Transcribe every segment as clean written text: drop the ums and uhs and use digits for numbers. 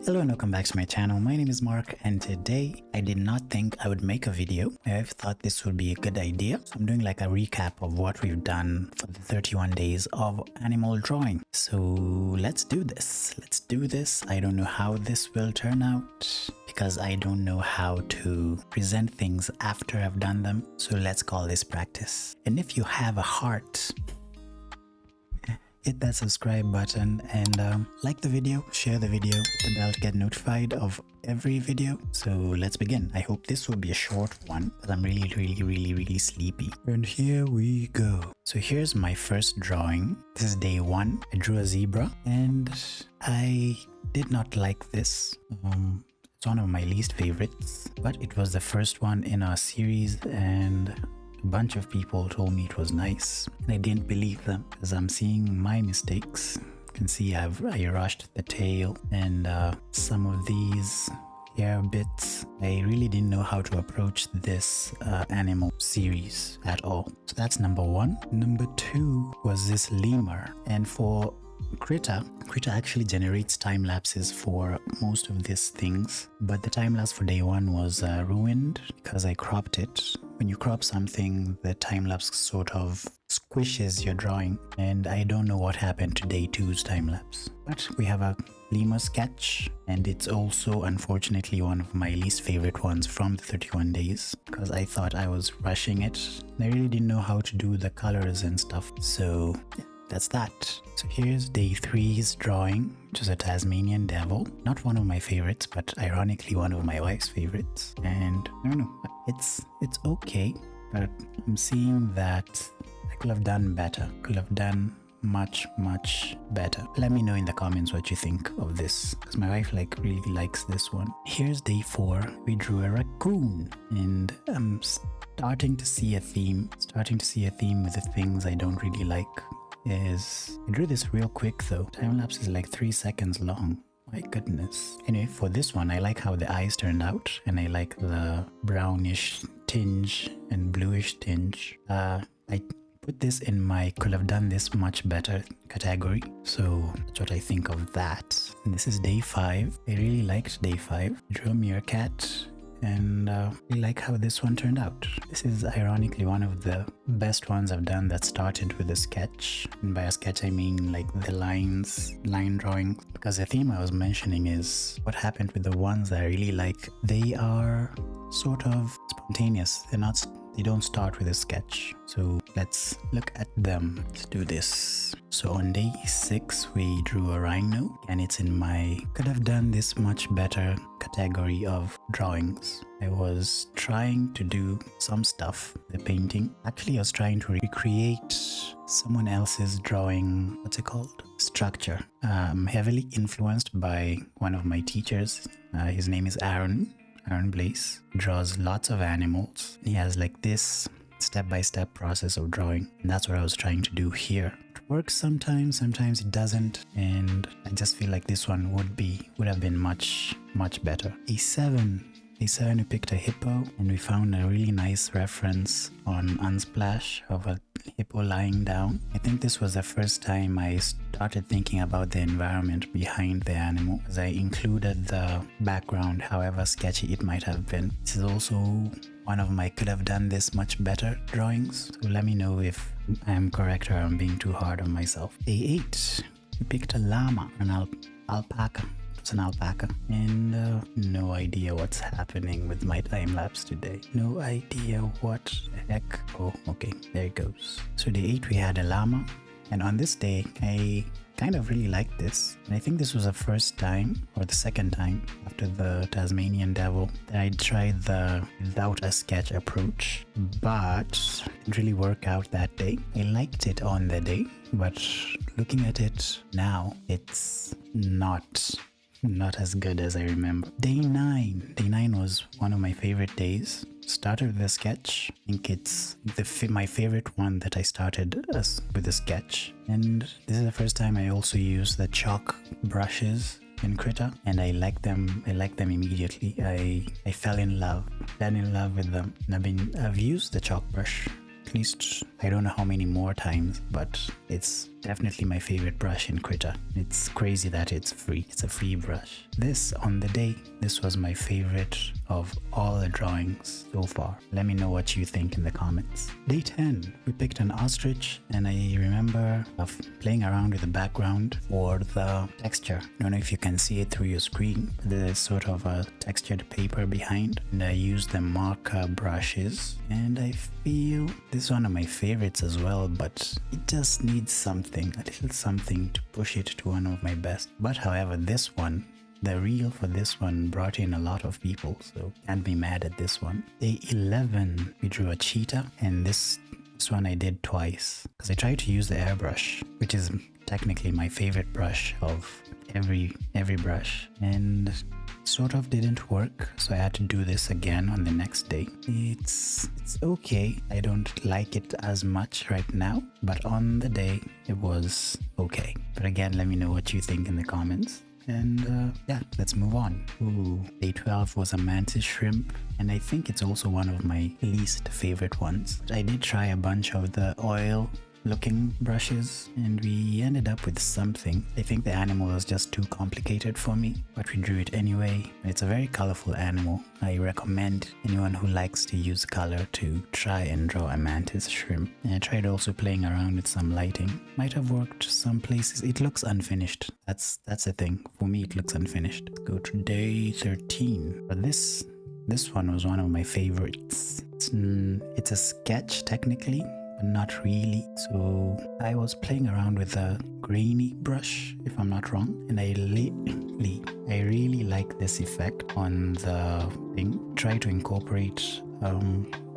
Hello and welcome back to my channel. My name is Mark and today I did not think I would make a video. I thought this would be a good idea. So I'm doing like a recap of what we've done for the 31 days of animal drawing. So let's do this. I don't know how this will turn out because I don't know how to present things after I've done them. So let's call this practice. And if you have a heart, hit that subscribe button and like the video, share the video, hit the bell to get notified of every video. So let's begin. I hope this will be a short one because I'm really sleepy. And here we go. So here's my first drawing. This is day 1. I drew a zebra and I did not like this. It's one of my least favorites, but it was the first one in our series and a bunch of people told me it was nice and I didn't believe them because I'm seeing my mistakes. You can see I rushed the tail and some of these hair bits. I really didn't know how to approach this animal series at all. So that's number 1. Number 2 was this lemur, and for Krita actually generates time lapses for most of these things, but the time lapse for day 1 was ruined because I cropped it. When you crop something, the time lapse sort of squishes your drawing, and I don't know what happened to day 2's time lapse. But we have a lemur sketch, and it's also unfortunately one of my least favorite ones from the 31 days because I thought I was rushing it. I really didn't know how to do the colors and stuff, so yeah. That's that. So here's day 3's drawing, which is a Tasmanian devil. Not one of my favorites, but ironically one of my wife's favorites. And I don't know, it's okay, but I'm seeing that I could have done better. Could have done much better. Let me know in the comments what you think of this, because my wife really likes this one. Here's day 4. We drew a raccoon, and I'm starting to see a theme with the things I don't really like. I drew this real quick though. Time lapse is like 3 seconds long. My goodness. Anyway, for this one, I like how the eyes turned out, and I like the brownish tinge and bluish tinge. I put this in my could have done this much better category. So that's what I think of that. And this is day 5. I really liked day 5. I drew a meerkat. And I like how this one turned out. This is ironically one of the best ones I've done that started with a sketch. And by a sketch I mean like the line drawing, because the theme I was mentioning is what happened with the ones that I really like. They are sort of spontaneous. They don't start with a sketch. So let's look at them. Let's do this. So on day 6 we drew a rhino, and it's in my could have done this much better category of drawings. I was trying to do some stuff, the painting. Actually I was trying to recreate someone else's drawing, what's it called? Structure. Heavily influenced by one of my teachers. His name is Aaron Blaze. Draws lots of animals. He has like this step-by-step process of drawing, and that's what I was trying to do here. It works sometimes it doesn't, and I just feel like this one would have been much better. Day 7 we picked a hippo, and we found a really nice reference on Unsplash of a hippo lying down. I think this was the first time I started thinking about the environment behind the animal, as I included the background, however sketchy it might have been. This is also one of my could have done this much better drawings, so let me know if I am correct or I'm being too hard on myself. Day 8 we picked a llama, an alpaca. It's an alpaca, and no idea what's happening with my time lapse today. No idea what the heck. Oh, okay, there it goes. So day 8 we had a llama, and on this day I kind of really liked this, and I think this was the first time or the second time after the Tasmanian devil that I tried the without a sketch approach, but it didn't really work out that day. I liked it on the day, but looking at it now, it's not as good as I remember. Day 9 was one of my favorite days. Started with a sketch. I think it's my favorite one that I started with a sketch, and this is the first time I also used the chalk brushes in Krita, and I like them immediately. I fell in love with them, and I've used the chalk brush at least I don't know how many more times, but it's definitely my favorite brush in Krita. It's crazy that it's free. It's a free brush. This, on the day, this was my favorite of all the drawings so far. Let me know what you think in the comments. Day 10, we picked an ostrich, and I remember of playing around with the background for the texture. I don't know if you can see it through your screen. There's sort of a textured paper behind, and I used the marker brushes, and I feel this is one of my favorites as well, but it just needs something, a little something to push it to one of my best. But however, this one, the reel for this one brought in a lot of people, so can't be mad at this one. Day 11, we drew a cheetah, and this one I did twice because I tried to use the airbrush, which is technically my favorite brush of every brush, and sort of didn't work, so I had to do this again on the next day. It's okay. I don't like it as much right now, but on the day it was okay. But again, let me know what you think in the comments. And yeah, let's move on. Ooh, day 12 was a mantis shrimp, and I think it's also one of my least favorite ones. But I did try a bunch of the oil looking brushes, and we ended up with something. I think the animal was just too complicated for me, but we drew it anyway. It's a very colorful animal. I recommend anyone who likes to use color to try and draw a mantis shrimp. And I tried also playing around with some lighting. Might have worked some places. It looks unfinished. That's the thing. For me, it looks unfinished. Let's go to day 13. But this one was one of my favorites. It's a sketch technically, but not really. So I was playing around with a grainy brush, if I'm not wrong, and I really like this effect on the thing. Try to incorporate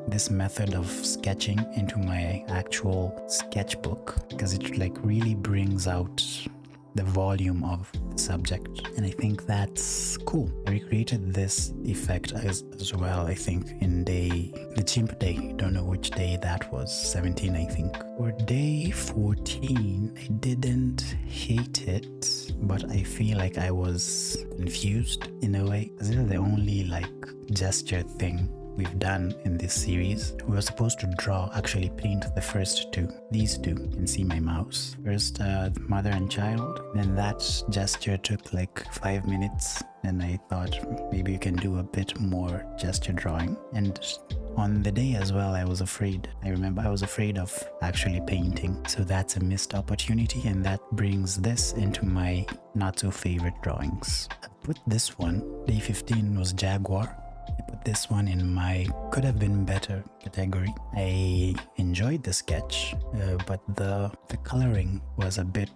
this method of sketching into my actual sketchbook because it like really brings out the volume of the subject, and I think that's cool. I recreated this effect as well, I think, in the chimp day. Don't know which day that was, 17 I think. For day 14, I didn't hate it, but I feel like I was confused in a way. This is the only like gesture thing we've done in this series. We were supposed to actually paint the first two. These two, you can see my mouse. First, mother and child. Then that gesture took like 5 minutes. And I thought maybe you can do a bit more gesture drawing. And on the day as well, I was afraid. I remember I was afraid of actually painting. So that's a missed opportunity, and that brings this into my not so favorite drawings. I put this one, day 15 was jaguar. I put this one in my could have been better category. I enjoyed the sketch, but the coloring was a bit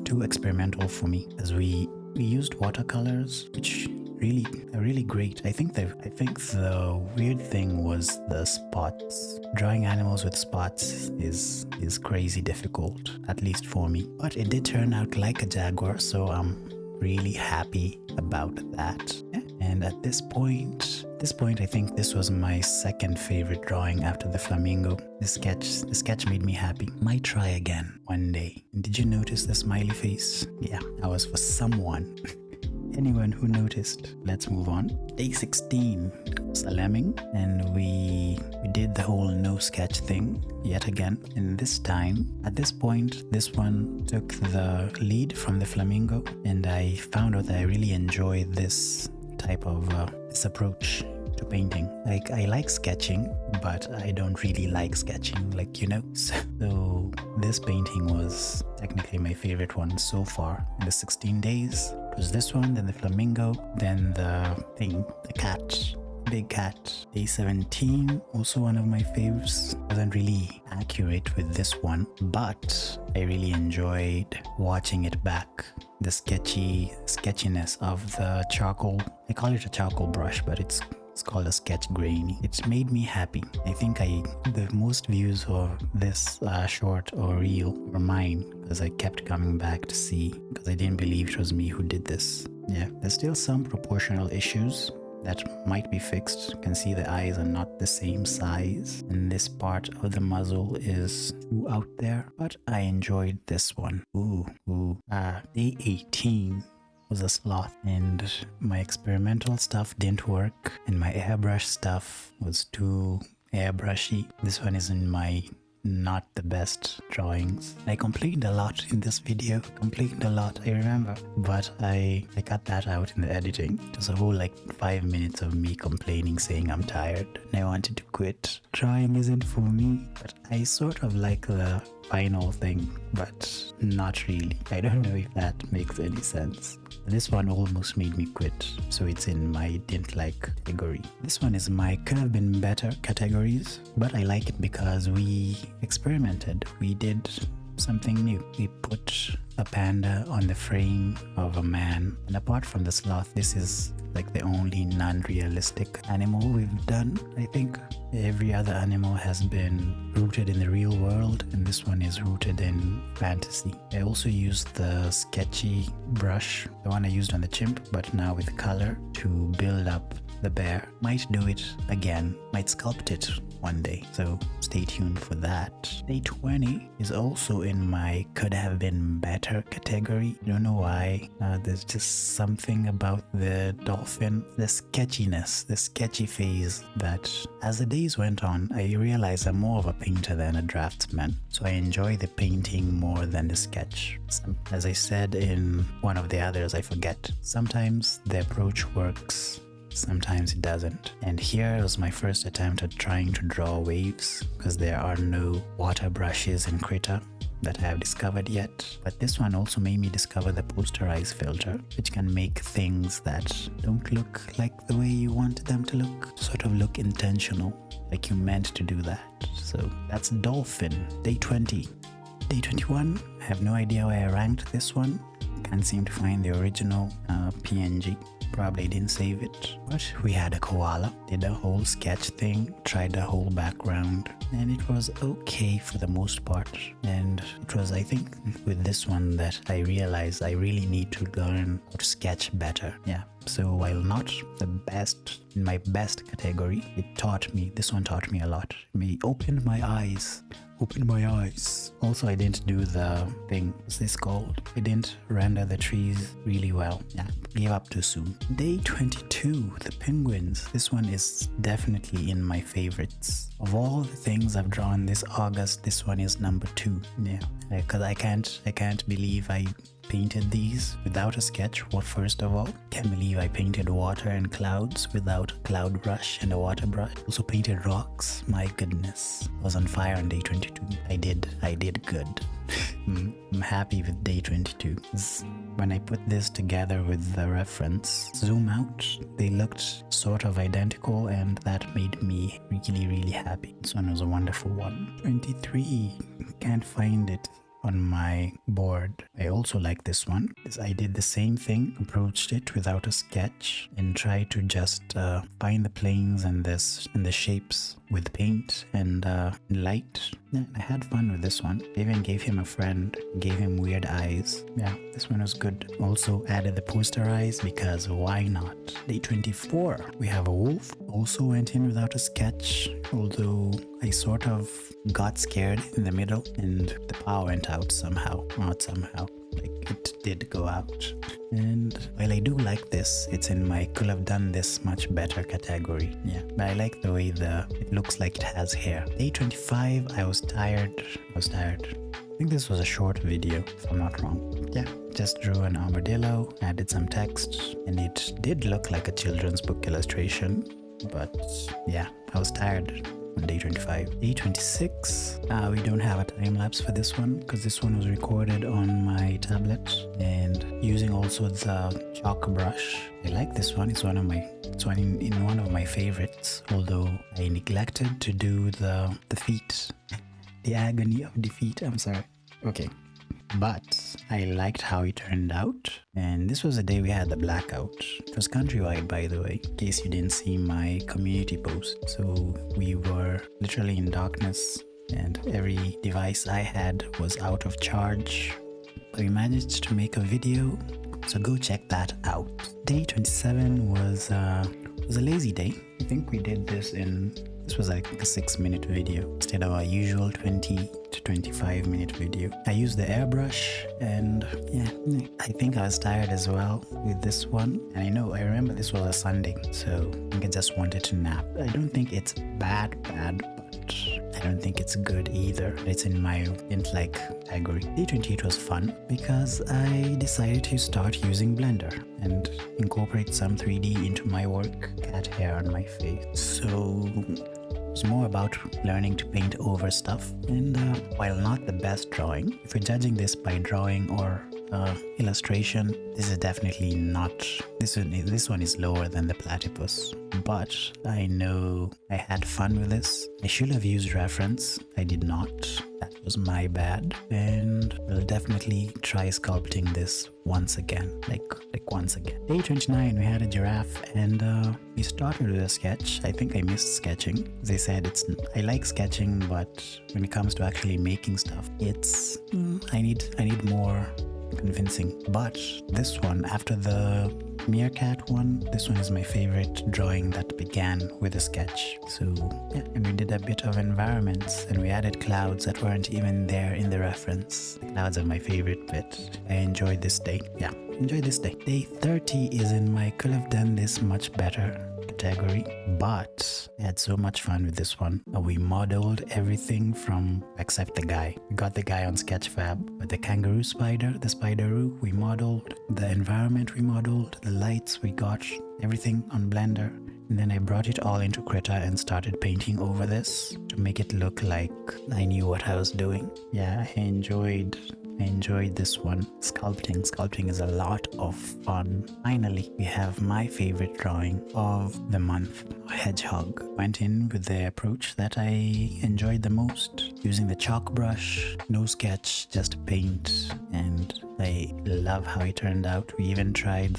too experimental for me, as we used watercolors, which are really great. I think the weird thing was the spots. Drawing animals with spots is crazy difficult, at least for me. But it did turn out like a jaguar, so I'm really happy about that. Yeah. And at this point, I think this was my second favorite drawing after the flamingo. The sketch made me happy. Might try again one day. And did you notice the smiley face? Yeah, that was for someone. Anyone who noticed. Let's move on. Day 16 was a lemming, and we did the whole no sketch thing yet again. And this time, at this point, this one took the lead from the flamingo, and I found out that I really enjoy this type of this approach to painting. Like, I like sketching, but I don't really like sketching, like, you know. So this painting was technically my favorite one so far in the 16 days. It was this one, then the flamingo, then the cat, big cat. Day 17, also one of my faves. Wasn't really accurate with this one, but I really enjoyed watching it back. The sketchiness of the charcoal. I call it a charcoal brush, but it's called a sketch grainy. It made me happy. I think the most views of this short or reel were mine, because I kept coming back to see, because I didn't believe it was me who did this. Yeah, there's still some proportional issues that might be fixed. You can see the eyes are not the same size, and this part of the muzzle is too out there, but I enjoyed this one. Day 18 was a sloth, and my experimental stuff didn't work, and my airbrush stuff was too airbrushy. This one is in my not the best drawings. I complained a lot in this video, I remember, but I cut that out in the editing. It was a whole like 5 minutes of me complaining, saying I'm tired and I wanted to quit. Drawing isn't for me, but I sort of like the final thing, but not really. I don't know if that makes any sense. This one almost made me quit, so it's in my didn't like category. This one is my could have been better categories, but I like it because we experimented. We did something new. We put a panda on the frame of a man, and apart from the sloth, this is like the only non-realistic animal we've done. I think every other animal has been rooted in the real world, and this one is rooted in fantasy. I also used the sketchy brush, the one I used on the chimp, but now with color, to build up the bear. Might do it again, might sculpt it one day, so stay tuned for that. Day 20 is also in my could have been better category. I don't know why. There's just something about the dolphin, the sketchiness, the sketchy phase, that as the days went on, I realized I'm more of a painter than a draftsman, so I enjoy the painting more than the sketch. As I said in one of the others, I forget, sometimes the approach works, sometimes it doesn't. And here was my first attempt at trying to draw waves, because there are no water brushes in Krita that I have discovered yet. But this one also made me discover the posterize filter, which can make things that don't look like the way you want them to look, sort of look intentional, like you meant to do that. So that's dolphin. Day 20. Day 21, I have no idea why I ranked this one. Can't seem to find the original PNG. Probably didn't save it, but we had a koala, did a whole sketch thing, tried the whole background, and it was okay for the most part. And it was, I think, with this one that I realized I really need to learn how to sketch better. Yeah, so while not the best in my best category, this one taught me a lot. It opened my eyes. Also, I didn't do the thing, what's this called? I didn't render the trees really well. Yeah, gave up too soon. Day 22, the penguins. This one is definitely in my favorites. Of all the things I've drawn this August, this one is number 2. Yeah, because I can't believe I painted these without a sketch. Well, first of all, can't believe I painted water and clouds without a cloud brush and a water brush. Also painted rocks. My goodness, I was on fire on day 22. I did good. I'm happy with day 22. When I put this together with the reference, zoom out, they looked sort of identical, and that made me really happy. This one was a wonderful one. 23, can't find it on my board. I also like this one. I did the same thing, approached it without a sketch and tried to just find the planes and the shapes with paint and light. Yeah, I had fun with this one. I even gave him a friend, gave him weird eyes. Yeah, this one was good. Also added the poster eyes because why not? Day 24, we have a wolf. Also went in without a sketch, although I sort of got scared in the middle and the power went out somehow. Not somehow, like it did go out. And while I do like this, it's in my could have done this much better category. Yeah, but I like the way it looks like it has hair. Day 25, I was tired. I think this was a short video, if I'm not wrong. Yeah, just drew an armadillo, added some text, and it did look like a children's book illustration. But yeah, I was tired on day 25. Day 26, we don't have a time lapse for this one because this one was recorded on my tablet and using also the chalk brush. I like this one. It's one of my favorites, although I neglected to do the feet. The agony of defeat, I'm sorry. Okay. But I liked how it turned out, and this was the day we had the blackout. It was countrywide, by the way, in case you didn't see my community post. So we were literally in darkness and every device I had was out of charge. But we managed to make a video, so go check that out. Day 27 was a lazy day. I think we did this was like a 6-minute video instead of our usual 20 to 25-minute video. I used the airbrush, and yeah, I think I was tired as well with this one. And I remember this was a Sunday, so I think I just wanted to nap. I don't think it's bad, but but I don't think it's good either. It's in my didn't like category. Day 28 was fun because I decided to start using Blender and incorporate some 3D into my work. Cat hair on my face. So it's more about learning to paint over stuff, and while not the best drawing, if you're judging this by drawing or illustration, this is definitely not, this one is lower than the platypus, but I know I had fun with this. I should have used reference, I did not, that was my bad, and I'll definitely try sculpting this once again, like once again. Day 29 we had a giraffe, and we started with a sketch. I think I missed sketching. They said I like sketching, but when it comes to actually making stuff, it's I need more convincing. But this one, after the meerkat one, this one is my favorite drawing that began with a sketch. So yeah, and we did a bit of environments, and we added clouds that weren't even there in the reference. The clouds are my favorite bit. I enjoyed this day. Yeah, enjoy this day. Day 30 is in my could have done this much better category, but I had so much fun with this one. We modeled everything from except the guy. We got the guy on Sketchfab, but the kangaroo spider, the spideroo, we modeled. The environment we modeled, the lights we got, everything on Blender. And then I brought it all into Krita and started painting over this to make it look like I knew what I was doing. Yeah, I enjoyed this one. Sculpting is a lot of fun. Finally, we have my favorite drawing of the month, hedgehog. Went in with the approach that I enjoyed the most, using the chalk brush, no sketch, just paint, and I love how it turned out. We even tried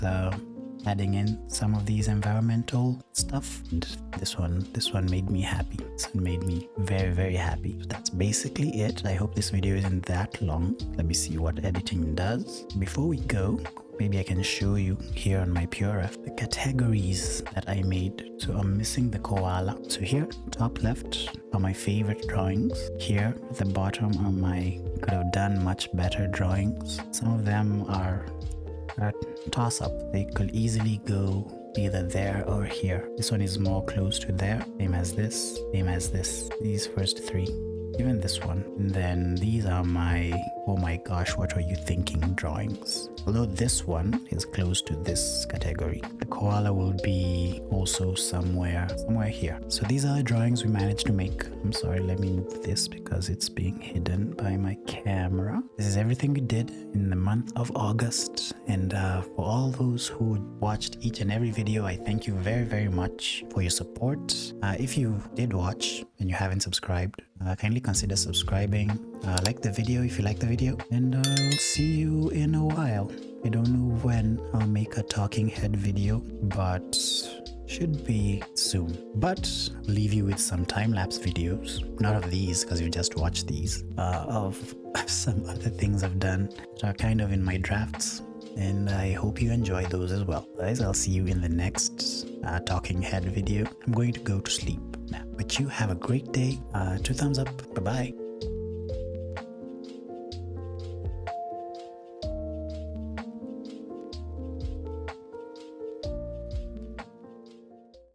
adding in some of these environmental stuff, and this one made me happy. This one made me very, very happy. So that's basically it. I hope this video isn't that long. Let me see what editing does. Before we go, maybe I can show you here on my PureF the categories that I made. So I'm missing the koala. So here, top left are my favorite drawings. Here at the bottom are my could have done much better drawings. Some of them are a toss-up. They could easily go either there or here. This one is more close to there. Same as this, same as this. These first three. Even this one. And then these are my, oh my gosh, what are you thinking drawings. Although this one is close to this category. The koala will be also somewhere here. So these are the drawings we managed to make. I'm sorry, let me move this because it's being hidden by my camera. This is everything we did in the month of August. And for all those who watched each and every video, I thank you very, very much for your support. If you did watch and you haven't subscribed, kindly consider subscribing. Like the video if you like the video, and I'll see you in a while. I don't know when I'll make a talking head video, but should be soon. But I'll leave you with some time-lapse videos, not of these because you just watched these, of some other things I've done that are kind of in my drafts, and I hope you enjoy those as well. Guys, I'll see you in the next talking head video. I'm going to go to sleep now, but you have a great day. 2 thumbs up. Bye bye.